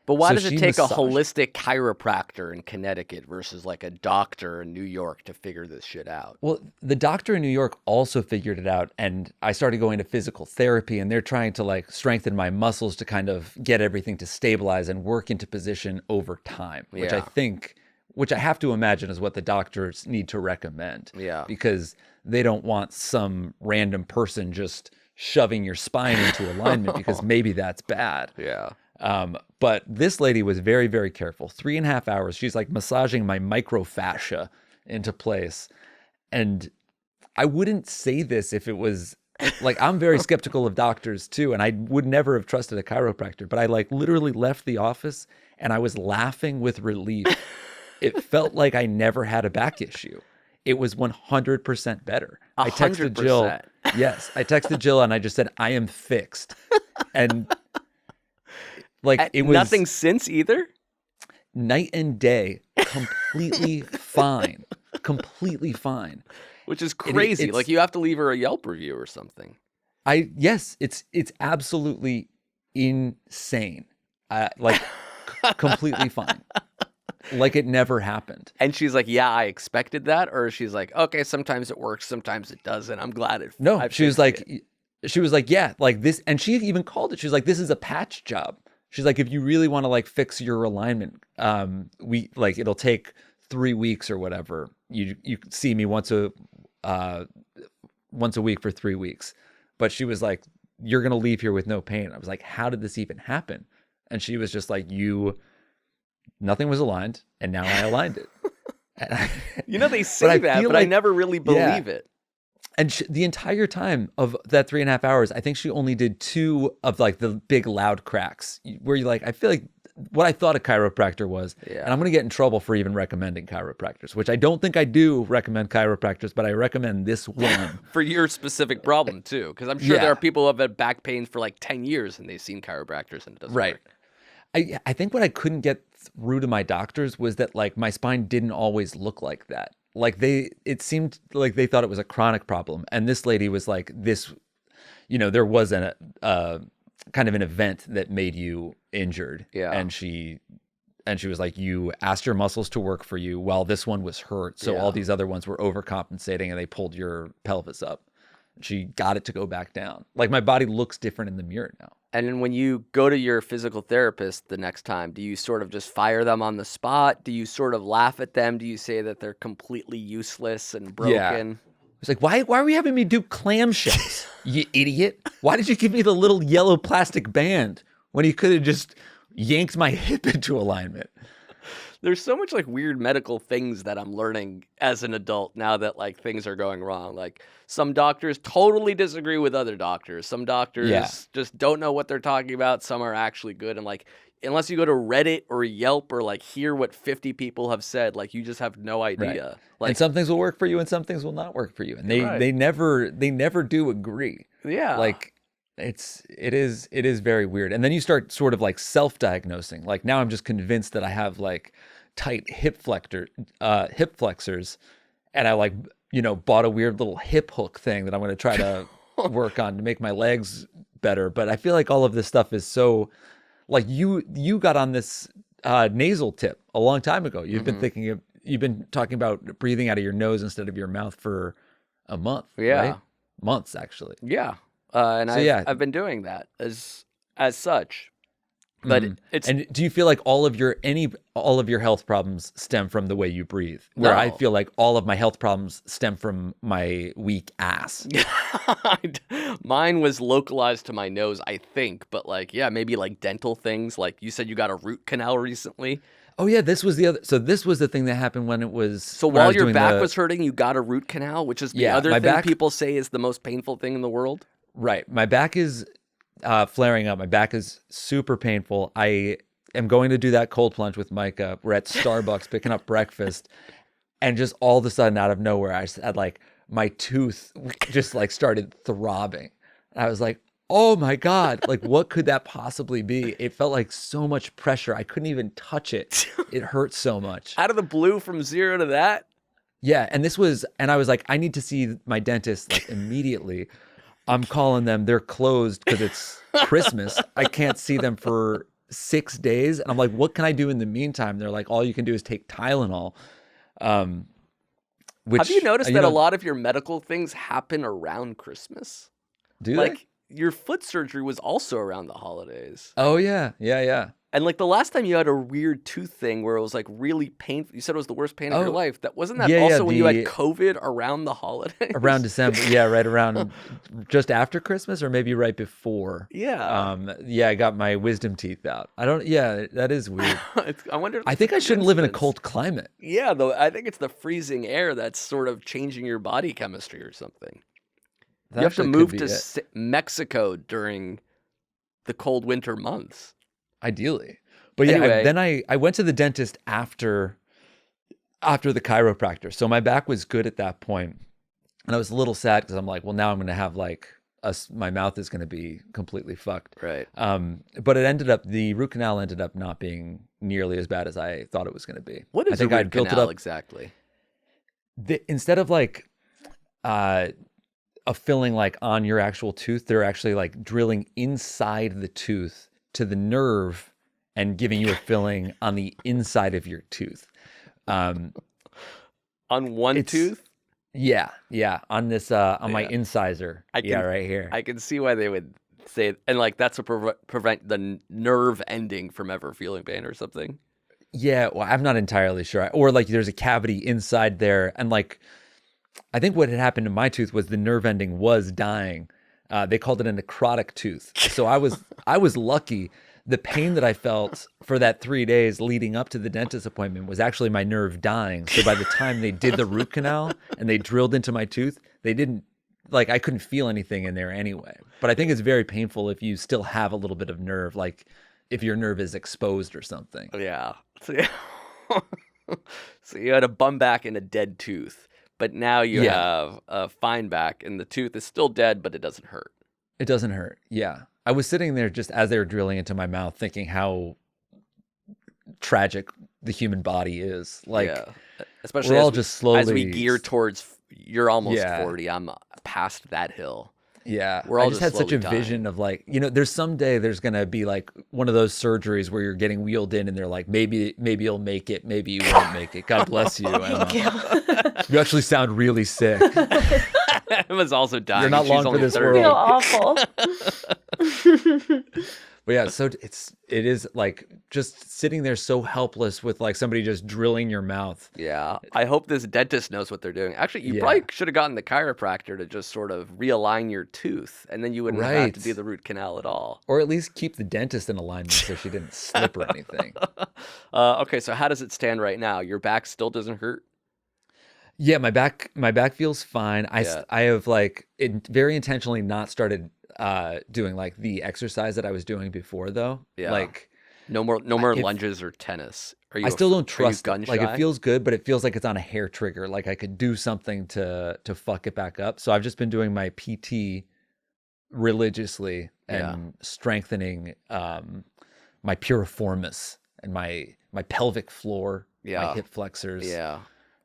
But why does it take a holistic chiropractor in Connecticut versus like a doctor in New York to figure this shit out? Well, the doctor in New York also figured it out, and I started going to physical therapy, and they're trying to like strengthen my muscles to kind of get everything to stabilize and work into position over time, which I have to imagine is what the doctors need to recommend. Yeah. Because they don't want some random person just shoving your spine into alignment because maybe that's bad. Yeah. But this lady was very, very careful. 3.5 hours. She's like massaging my microfascia into place. And I wouldn't say this if it was like, I'm very skeptical of doctors too. And I would never have trusted a chiropractor, but I like literally left the office and I was laughing with relief. It felt like I never had a back issue. It was 100% better. 100%. I texted Jill. Yes. I texted Jill and I just said, I am fixed. And like it was nothing since either. Night and day, completely fine. Completely fine. Which is crazy. Like you have to leave her a Yelp review or something. Yes, it's absolutely insane. Like completely fine. Like it never happened. And she's like, yeah, I expected that. Or she's like, okay, sometimes it works, sometimes it doesn't. I'm glad it. No, she was like, yeah, like this. And she even called it. She was like, this is a patch job. She's like, if you really want to like fix your alignment, it'll take 3 weeks or whatever. You see me once a week for 3 weeks. but she was like, you're going to leave here with no pain. I was like, how did this even happen? And she was just like, nothing was aligned, and now I aligned it. They say that, but I never really believe it. And the entire time of that 3.5 hours, I think she only did 2 of like the big loud cracks where you're like, I feel like what I thought a chiropractor was, and I'm going to get in trouble for even recommending chiropractors, which I don't think I do recommend chiropractors, but I recommend this one. For your specific problem too, because I'm sure there are people who have had back pain for like 10 years and they've seen chiropractors and it doesn't work. I think what I couldn't get through to my doctors was that like my spine didn't always look like that. Like it seemed like they thought it was a chronic problem. And this lady was like, there was a kind of an event that made you injured. Yeah. And she was like, you asked your muscles to work for you while this one was hurt. So all these other ones were overcompensating and they pulled your pelvis up. She got it to go back down. Like my body looks different in the mirror now. And then when you go to your physical therapist the next time, do you sort of just fire them on the spot? Do you sort of laugh at them? Do you say that they're completely useless and broken? Yeah. It's like, why are we having me do clamshells, you idiot? Why did you give me the little yellow plastic band when you could have just yanked my hip into alignment? There's so much like weird medical things that I'm learning as an adult now that like things are going wrong. Like some doctors totally disagree with other doctors. Some doctors just don't know what they're talking about. Some are actually good. And like, unless you go to Reddit or Yelp or like hear what 50 people have said, like you just have no idea. Right. Like, and some things will work for you and some things will not work for you. And they never do agree. Yeah. Like it is very weird. And then you start sort of like self-diagnosing. Like now I'm just convinced that I have like tight hip flexors, and I like, bought a weird little hip hook thing that I'm going to try to work on to make my legs better. But I feel like all of this stuff is so like you got on this nasal tip a long time ago. You've been talking about breathing out of your nose instead of your mouth for a month. Yeah. Right? Months actually. Yeah. I've been doing that as such. But and do you feel like all of your health problems stem from the way you breathe? Where I feel like all of my health problems stem from my weak ass. Mine was localized to my nose, I think, but like maybe like dental things. Like you said, you got a root canal recently. Oh yeah, this was the other. So this was the thing that happened when it was. So while your back was hurting, you got a root canal, which is the other thing people say is the most painful thing in the world. Right, my back is flaring up. My back is super painful. I am going to do that cold plunge with Micah. We're at Starbucks picking up breakfast, and just all of a sudden, out of nowhere, I just had like my tooth just like started throbbing. And I was like, "Oh my god! Like, what could that possibly be?" It felt like so much pressure. I couldn't even touch it. It hurt so much. Out of the blue, from 0 to that. Yeah, and I was like, I need to see my dentist like immediately. I'm calling them. They're closed because it's Christmas. I can't see them for 6 days. And I'm like, what can I do in the meantime? They're like, all you can do is take Tylenol. Which, have you noticed that a lot of your medical things happen around Christmas? Do they? Your foot surgery was also around the holidays. Oh, yeah. Yeah. And like the last time you had a weird tooth thing where it was like really painful, you said it was the worst pain of your life. Wasn't that also when you had COVID around the holidays? Around December. Yeah, right around just after Christmas or maybe right before. Yeah. I got my wisdom teeth out. That is weird. I wonder. I think I shouldn't live in a cold climate. Yeah, though I think it's the freezing air that's sort of changing your body chemistry or something. You have to move to Mexico during the cold winter months. Ideally. But anyway, then I went to the dentist after the chiropractor. So my back was good at that point. And I was a little sad because I'm like, well, now I'm going to have like my mouth is going to be completely fucked. Right. But the root canal ended up not being nearly as bad as I thought it was going to be. What is a root canal exactly? Instead of like a filling like on your actual tooth, they're actually like drilling inside the tooth to the nerve and giving you a filling on the inside of your tooth. On one tooth? Yeah. On this, my incisor. Right here. I can see why they would say, and like that's to prevent the nerve ending from ever feeling pain or something. Yeah, well, I'm not entirely sure. Or like there's a cavity inside there, and like I think what had happened to my tooth was the nerve ending was dying. They called it a necrotic tooth. So I was lucky. The pain that I felt for that 3 days leading up to the dentist appointment was actually my nerve dying. So by the time they did the root canal and they drilled into my tooth, they didn't, like, I couldn't feel anything in there anyway. But I think it's very painful if you still have a little bit of nerve, like if your nerve is exposed or something. Yeah. So you had a bum back and a dead tooth, but now you have a fine back and the tooth is still dead, but it doesn't hurt. It doesn't hurt. Yeah. I was sitting there just as they were drilling into my mouth thinking how tragic the human body is. Like, especially we're all just slowly as we gear towards, you're almost 40. I'm past that hill. Yeah. We're all I just had such a dying. vision of like, there's someday there's going to be like one of those surgeries where you're getting wheeled in and they're like, maybe you'll make it. Maybe you won't make it. God bless you. You actually sound really sick. Emma's also dying. You're not She's long for only this 30. world. I feel awful. But yeah, so it is like just sitting there so helpless with like somebody just drilling your mouth. Yeah. I hope this dentist knows what they're doing. Actually, you probably should have gotten the chiropractor to just sort of realign your tooth, and then you wouldn't have to do the root canal at all. Or at least keep the dentist in alignment so she didn't slip or anything. Okay, so how does it stand right now? Your back still doesn't hurt? Yeah, my back feels fine. I have like very intentionally not started doing like the exercise that I was doing before though. Yeah. Like no more lunges or tennis. I still don't trust it. Like it feels good, but it feels like it's on a hair trigger. Like I could do something to fuck it back up. So I've just been doing my PT religiously and strengthening my piriformis and my pelvic floor, my hip flexors.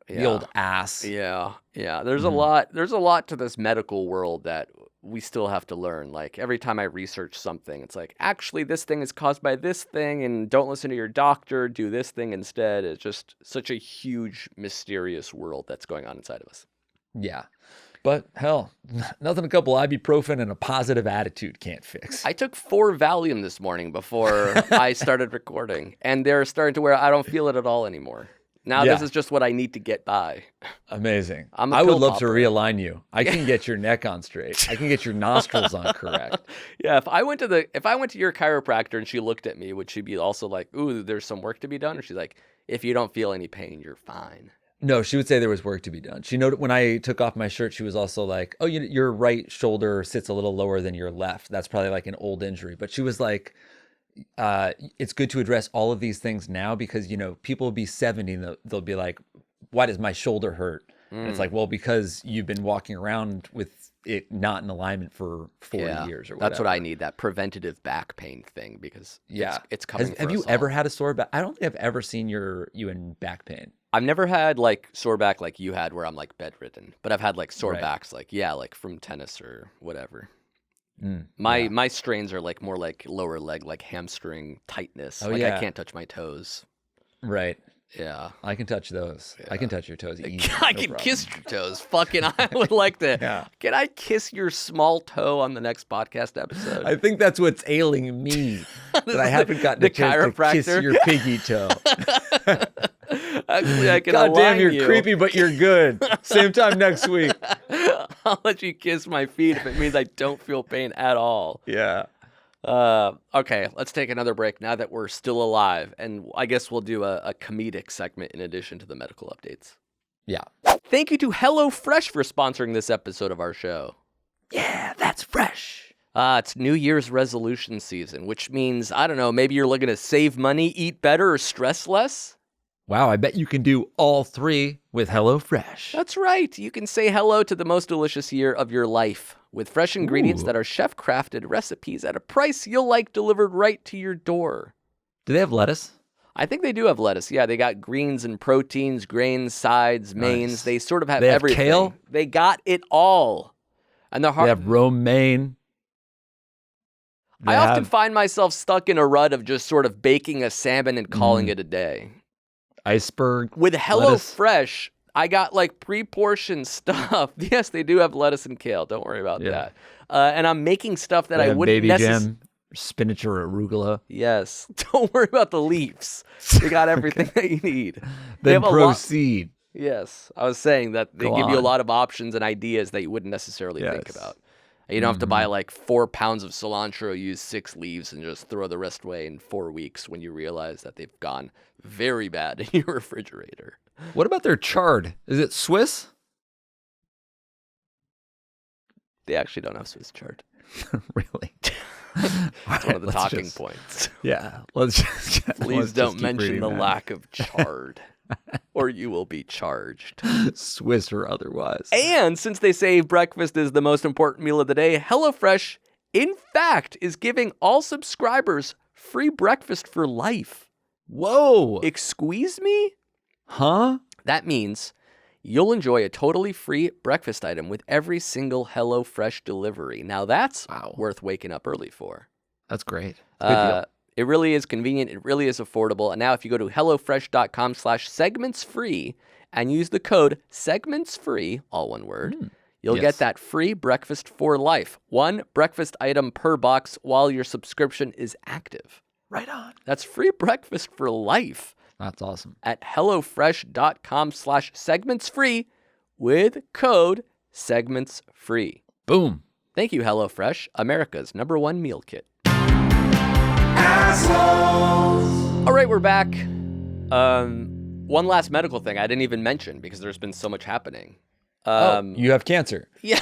The old ass. Yeah. There's a lot to this medical world that we still have to learn. Like every time I research something, it's like, actually this thing is caused by this thing and don't listen to your doctor, do this thing instead. It's just such a huge, mysterious world that's going on inside of us. Yeah. But hell, nothing a couple ibuprofen and a positive attitude can't fix. I took 4 Valium this morning before I started recording, and they're starting to where I don't feel it at all anymore. Now this is just what I need to get by. Amazing. I would love to realign you. I can get your neck on straight. I can get your nostrils on correct. Yeah, if I went to your chiropractor and she looked at me, would she be also like, "Ooh, there's some work to be done?" Or she's like, "If you don't feel any pain, you're fine." No, she would say there was work to be done. She noted when I took off my shirt, she was also like, "Oh, your right shoulder sits a little lower than your left. That's probably like an old injury." But she was like, it's good to address all of these things now because people will be 70 and they'll be like, why does my shoulder hurt? And it's like, well, because you've been walking around with it not in alignment for 40 years or whatever. That's what I need, that preventative back pain thing, because it's coming. Have you ever had a sore back? I don't think I've ever seen you in back pain. I've never had like sore back like you had where I'm like bedridden, but I've had like sore backs like from tennis or whatever. My strains are like more like lower leg, like hamstring tightness. I can't touch my toes. Right. Yeah. I can touch those. Yeah. I can touch your toes easy. I can kiss your toes. Fucking I would like to. Yeah. Can I kiss your small toe on the next podcast episode? I think that's what's ailing me. That I haven't gotten a chance to kiss your piggy toe. Actually, I can God damn, you're creepy, but you're good. Same time next week. I'll let you kiss my feet if it means I don't feel pain at all. Yeah. Okay, let's take another break now that we're still alive. And I guess we'll do a comedic segment in addition to the medical updates. Yeah. Thank you to HelloFresh for sponsoring this episode of our show. Yeah, that's fresh. It's New Year's resolution season, which means, I don't know, maybe you're looking to save money, eat better, or stress less. Wow, I bet you can do all 3 with HelloFresh. That's right. You can say hello to the most delicious year of your life with fresh ingredients that are chef-crafted recipes at a price you'll like delivered right to your door. Do they have lettuce? I think they do have lettuce. Yeah, they got greens and proteins, grains, sides, mains. Nice. They sort of have everything. Kale? They got it all. And they're hard. They have romaine. I often find myself stuck in a rut of just sort of baking a salmon and calling it a day. Iceberg. With HelloFresh, I got like pre-portioned stuff. Yes, they do have lettuce and kale. Don't worry about that. And I'm making stuff that I wouldn't necessarily. Baby gem, spinach or arugula. Yes. Don't worry about the leaves. They got everything that you need. Then proceed. Yes. I was saying that they give you a lot of options and ideas that you wouldn't necessarily think about. You don't have to buy like 4 pounds of cilantro, use 6 leaves, and just throw the rest away in 4 weeks when you realize that they've gone very bad in your refrigerator. What about their chard? Is it Swiss? They actually don't have Swiss chard. Really? That's one of the talking points. Yeah. Let's just Please don't keep mention reading the that. lack of chard, or you will be charged. Swiss or otherwise. And since they say breakfast is the most important meal of the day, HelloFresh, in fact, is giving all subscribers free breakfast for life. Whoa. Excuse me? Huh? That means you'll enjoy a totally free breakfast item with every single HelloFresh delivery. Now that's worth waking up early for. That's great. Good deal. It really is convenient. It really is affordable. And now if you go to HelloFresh.com/segmentsfree and use the code segmentsfree, all one word, you'll get that free breakfast for life. 1 breakfast item per box while your subscription is active. Right on. That's free breakfast for life That's awesome. at HelloFresh.com/segmentsfree with code segmentsfree. Boom. Thank you, HelloFresh, America's #1 meal kit. All right, we're back. One last medical thing I didn't even mention because there's been so much happening. You have cancer. Yeah,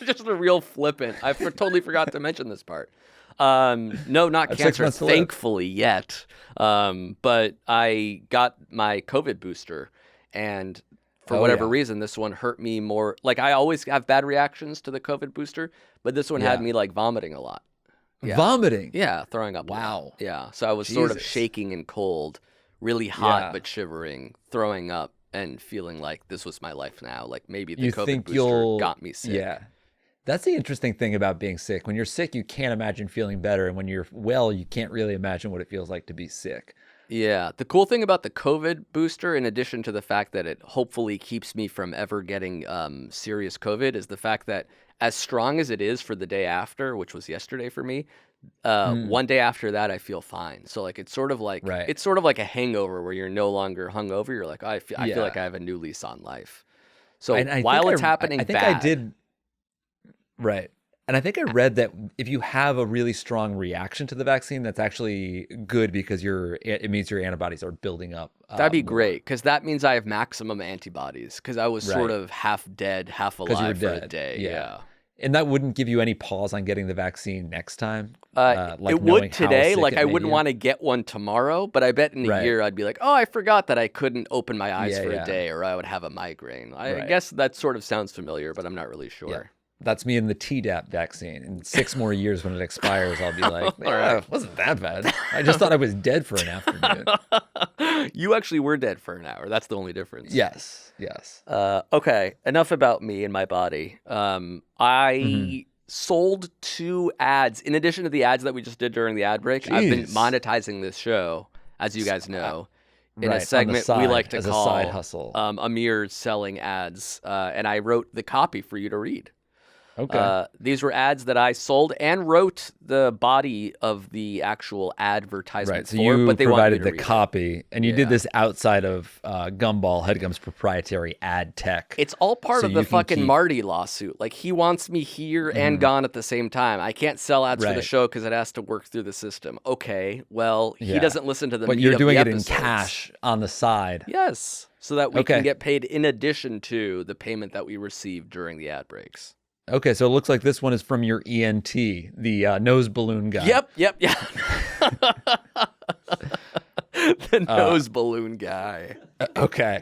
just a real flippant. I totally forgot to mention this part. No, not That's 6 cancer, months to live. thankfully yet. But I got my COVID booster, and for whatever reason, this one hurt me more. Like I always have bad reactions to the COVID booster, but this one had me like vomiting a lot. Yeah. Vomiting? Yeah, throwing up. Wow. Yeah, so I was sort of Jesus. shaking and cold, really hot Yeah. but shivering, throwing up, and feeling like this was my life now. Like maybe the You COVID think booster you'll got me sick. Yeah. That's the interesting thing about being sick. When you're sick, you can't imagine feeling better. And when you're well, you can't really imagine what it feels like to be sick. Yeah. The cool thing about the COVID booster, in addition to the fact that it hopefully keeps me from ever getting serious COVID, is the fact that as strong as it is for the day after, which was yesterday for me, one day after that, I feel fine. So like it's sort of like it's sort of like a hangover where you're no longer hungover. You're like, I feel like I have a new lease on life. So And while it's happening, I think bad, I did. Right. And I think I read that if you have a really strong reaction to the vaccine, that's actually good because it means your antibodies are building up. That'd be more. great because that means I have maximum antibodies because I was sort of half dead, half you were alive for a dead. day. Yeah. And that wouldn't give you any pause on getting the vaccine next time? It knowing would how today. sick Like it I made wouldn't you? want to get one tomorrow, but I bet in a year I'd be like, oh, I forgot that I couldn't open my eyes for a day, or I would have a migraine. I guess that sort of sounds familiar, but I'm not really sure. Yeah. That's me in the Tdap vaccine. In 6 more years when it expires, I'll be like, it wasn't that bad. I just thought I was dead for an afternoon. You actually were dead for an hour. That's the only difference. Yes. Okay, enough about me and my body. I sold 2 ads. In addition to the ads that we just did during the ad break, I've been monetizing this show, as you guys know, in a segment we like to call a side hustle. Amir selling ads. And I wrote the copy for you to read. Okay. These were ads that I sold and wrote the body of the actual advertisement Right, so for, you but they provided wanted me to the read it. copy, and you did this outside of Headgum's proprietary ad tech. It's all part So of the you can fucking keep- Marty lawsuit. Like, he wants me here and gone at the same time. I can't sell ads for the Right. show because it has to work through the system. Okay, well, he Yeah. doesn't listen to the But meat you're of doing the it in episodes. cash on the side. Yes, so that we Okay. can get paid in addition to the payment that we receive during the ad breaks. Okay, so it looks like this one is from your ENT, the nose balloon guy. Yep. The nose balloon guy. Okay.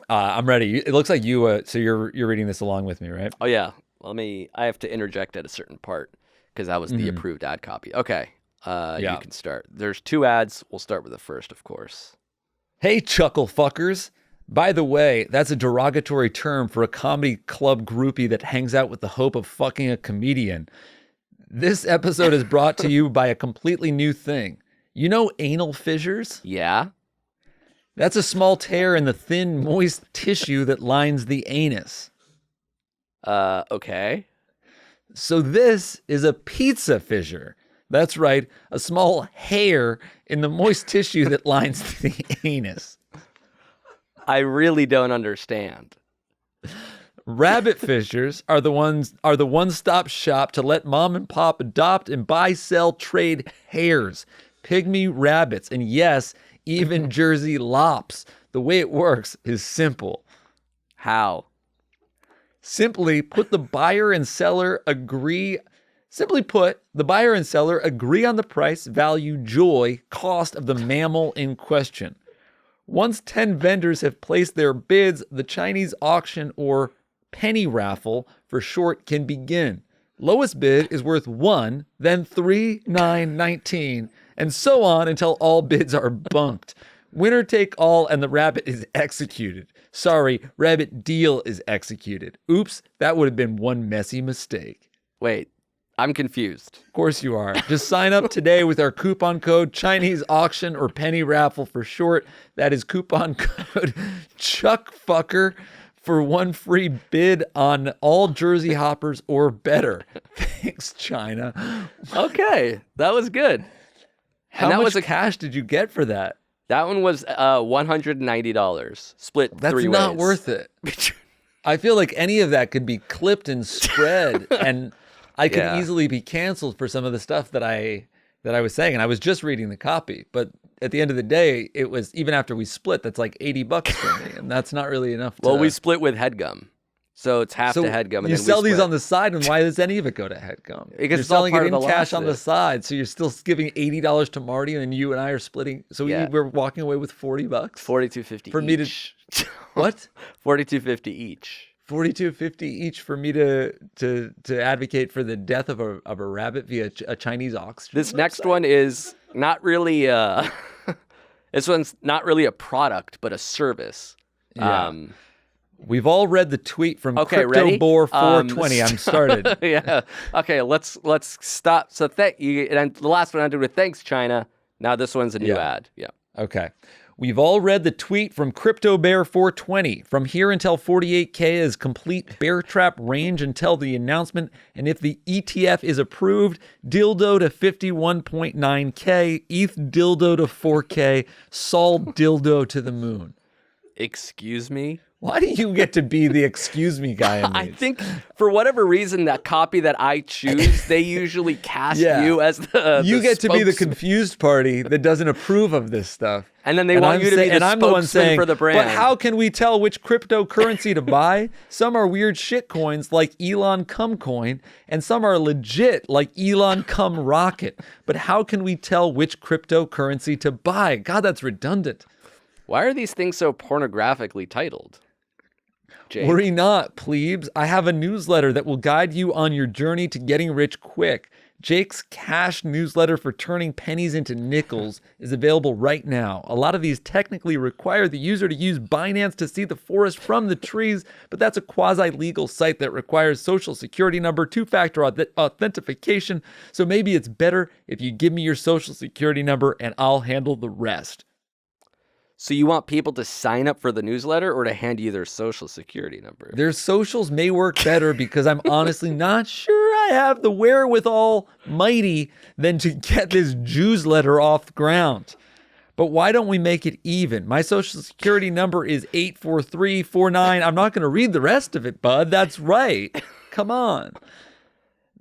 I'm ready. It looks like you. So you're reading this along with me, right? Oh yeah. I have to interject at a certain part because that was the approved ad copy. Okay. You can start. There's 2 ads. We'll start with the first, of course. Hey, chuckle fuckers. By the way, that's a derogatory term for a comedy club groupie that hangs out with the hope of fucking a comedian. This episode is brought to you by a completely new thing. You know anal fissures? Yeah. That's a small tear in the thin, moist tissue that lines the anus. Okay. So this is a pizza fissure. That's right, a small hair in the moist tissue that lines the anus. I really don't understand. Rabbit fishers are the one-stop shop to let mom and pop adopt and buy, sell, trade hares, pygmy rabbits, and yes, even Jersey lops. The way it works is simple. How? Simply put, the buyer and seller agree on the price, value, joy, cost of the mammal in question. Once 10 vendors have placed their bids, the Chinese auction, or penny raffle for short, can begin. Lowest bid is worth 1, then 3, 9, 19, and so on until all bids are bunked. Winner take all, and the rabbit is executed. Sorry, rabbit deal is executed. Oops, that would have been one messy mistake. Wait, I'm confused. Of course you are. Just sign up today with our coupon code Chinese Auction, or penny raffle for short. That is coupon code ChuckFucker for one free bid on all Jersey hoppers or better. Thanks, China. Okay, that was good. How much cash did you get for that? That one was $190, split That's 3 ways. not worth it. I feel like any of that could be clipped and spread, and I could easily be canceled for some of the stuff that I was saying. And I was just reading the copy, but at the end of the day, it was, even after we split, that's like $80 for me, and that's not really enough. Well, we split with Headgum, so it's half to Headgum. And you then sell we these split. on the side, and why does any of it go to Headgum? Because you're it's all selling part it of in the cash on the lawsuit. side, so you're still giving $80 to Marty, and then you and I are splitting. So we're walking away with $40. $42.50 for each. me to what? $42.50 each. $42.50 each for me to advocate for the death of a rabbit via a Chinese auction. This website? next one is not really this one's not really a product, but a service. Yeah. We've all read the tweet from Okay, ready? CryptoBore420. I'm started. Yeah. Okay, let's stop. So and the last one I did with thanks, China. Now this one's a new ad. Yeah. Okay. We've all read the tweet from CryptoBear420. From here until 48K is complete bear trap range until the announcement. And if the ETF is approved, dildo to 51.9K, ETH dildo to 4K, Sol dildo to the moon. Excuse me? Why do you get to be the excuse me guy in I these? think for whatever reason, that copy that I choose, they usually cast you as the You get to be the spokesman. confused party that doesn't approve of this stuff. And then they want you to be the I'm the one spokesman saying, for the brand. But how can we tell which cryptocurrency to buy? Some are weird shit coins like Elon Cum Coin, and some are legit like Elon Cum Rocket. But how can we tell which cryptocurrency to buy? God, that's redundant. Why are these things so pornographically titled? Jake? Worry not, plebes. I have a newsletter that will guide you on your journey to getting rich quick. Jake's cash newsletter for turning pennies into nickels is available right now. A lot of these technically require the user to use Binance to see the forest from the trees, but that's a quasi-legal site that requires social security number, two-factor authentication, so maybe it's better if you give me your social security number and I'll handle the rest. So you want people to sign up for the newsletter or to hand you their social security number? Their socials may work better because I'm honestly not sure I have the wherewithal mighty than to get this Jews letter off the ground. But why don't we make it even? My social security number is 84349. I'm not going to read the rest of it, bud. That's right. Come on.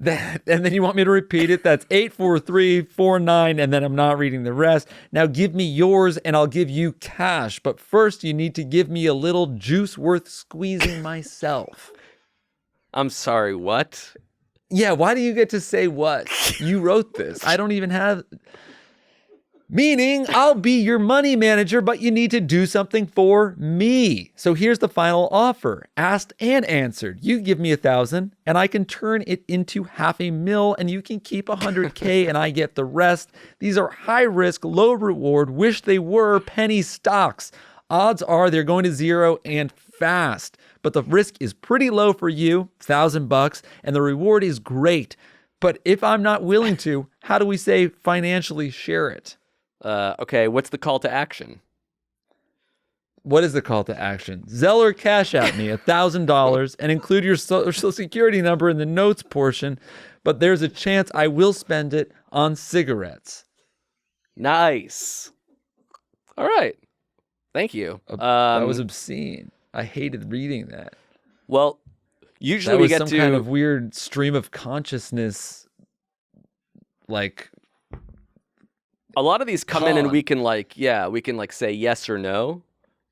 And then you want me to repeat it? That's 84349, and then I'm not reading the rest. Now give me yours, and I'll give you cash. But first, you need to give me a little juice worth squeezing myself. I'm sorry, what? Yeah, why do you get to say what? You wrote this. I don't even have... Meaning, I'll be your money manager, but you need to do something for me. So here's the final offer. Asked and answered. You give me 1,000, and I can turn it into $500,000, and you can keep 100K, and I get the rest. These are high risk, low reward, wish they were penny stocks. Odds are they're going to zero and fast, but the risk is pretty low for you, $1,000, and the reward is great. But if I'm not willing to, how do we say financially share it? Okay, what's the call to action? What is the call to action? Zelle or Cash App me $1,000 and include your social security number in the notes portion, but there's a chance I will spend it on cigarettes. Nice. All right. Thank you. That was obscene. I hated reading that. Well, Usually That we was get some to kind of weird stream of consciousness, like a lot of these come in and con. we can say yes or no.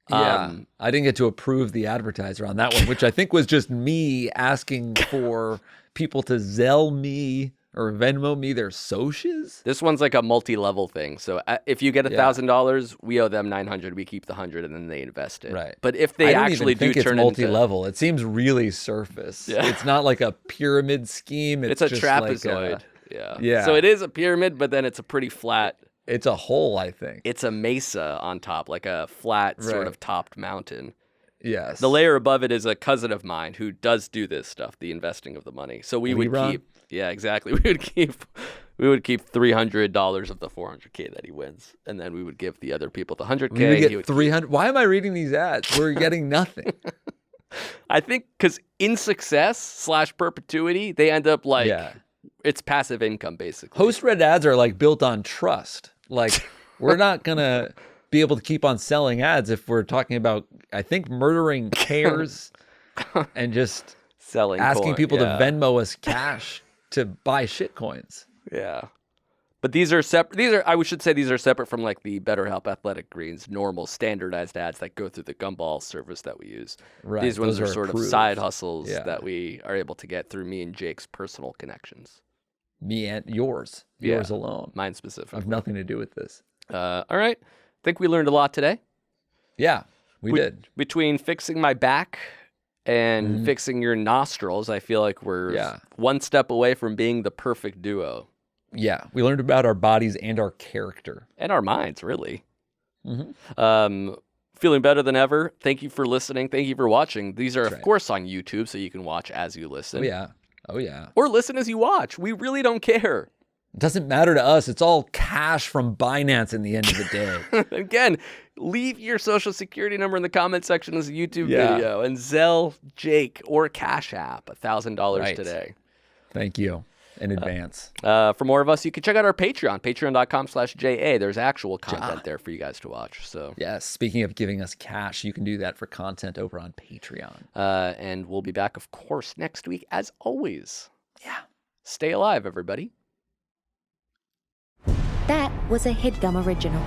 Yeah, I didn't get to approve the advertiser on that one, which I think was just me asking for people to Zelle me or Venmo me their socials. This one's like a multi-level thing. So if you get $1,000, we owe them 900. We keep the 100, and then they invest it. Right. But if they I don't actually even think do it's turn multi-level. It seems really surface. Yeah. It's not like a pyramid scheme. it's a just trapezoid. Like Yeah. So it is a pyramid, but then it's a pretty flat. it's a hole, I think. It's a mesa on top, like a flat sort Right. of topped mountain. Yes. The layer above it is a cousin of mine who does do this stuff, the investing of the money. So we would Lebron? keep, yeah, exactly. We would keep $300 of the 400K that he wins, and then we would give the other people the 100K. We would he get would 300. Why am I reading these ads? We're getting nothing. I think because in success / perpetuity, they end up like it's passive income basically. Host-read ads are like built on trust. Like we're not gonna be able to keep on selling ads if we're talking about, I think, murdering cares and just Selling asking coin, people yeah. to Venmo us cash to buy shit coins. Yeah. But these are separate. I should say these are separate from like the BetterHelp Athletic Greens normal standardized ads that go through the Gumball service that we use. Right. These ones Those are sort approved. of side hustles Yeah. that we are able to get through me and Jake's personal connections. Me and yours alone. Mine I specifically. have nothing to do with this. All right. I think we learned a lot today. Yeah, we did. Between fixing my back and fixing your nostrils, I feel like we're one step away from being the perfect duo. Yeah, we learned about our bodies and our character. And our minds, really. Mm-hmm. Feeling better than ever. Thank you for listening. Thank you for watching. These are, That's of right. course, on YouTube, so you can watch as you listen. Oh, yeah. Or listen as you watch. We really don't care. It doesn't matter to us. It's all cash from Binance in the end of the day. Again, leave your social security number in the comment section of the YouTube Yeah. video and Zelle Jake or Cash App $1,000 Right. today. Thank you in advance. For more of us, you can check out our Patreon, patreon.com/JA. There's actual content there for you guys to watch. So Yes, speaking of giving us cash, you can do that for content over on Patreon. and we'll be back, of course, next week, as always. Yeah. Stay alive, everybody. That was a Headgum original.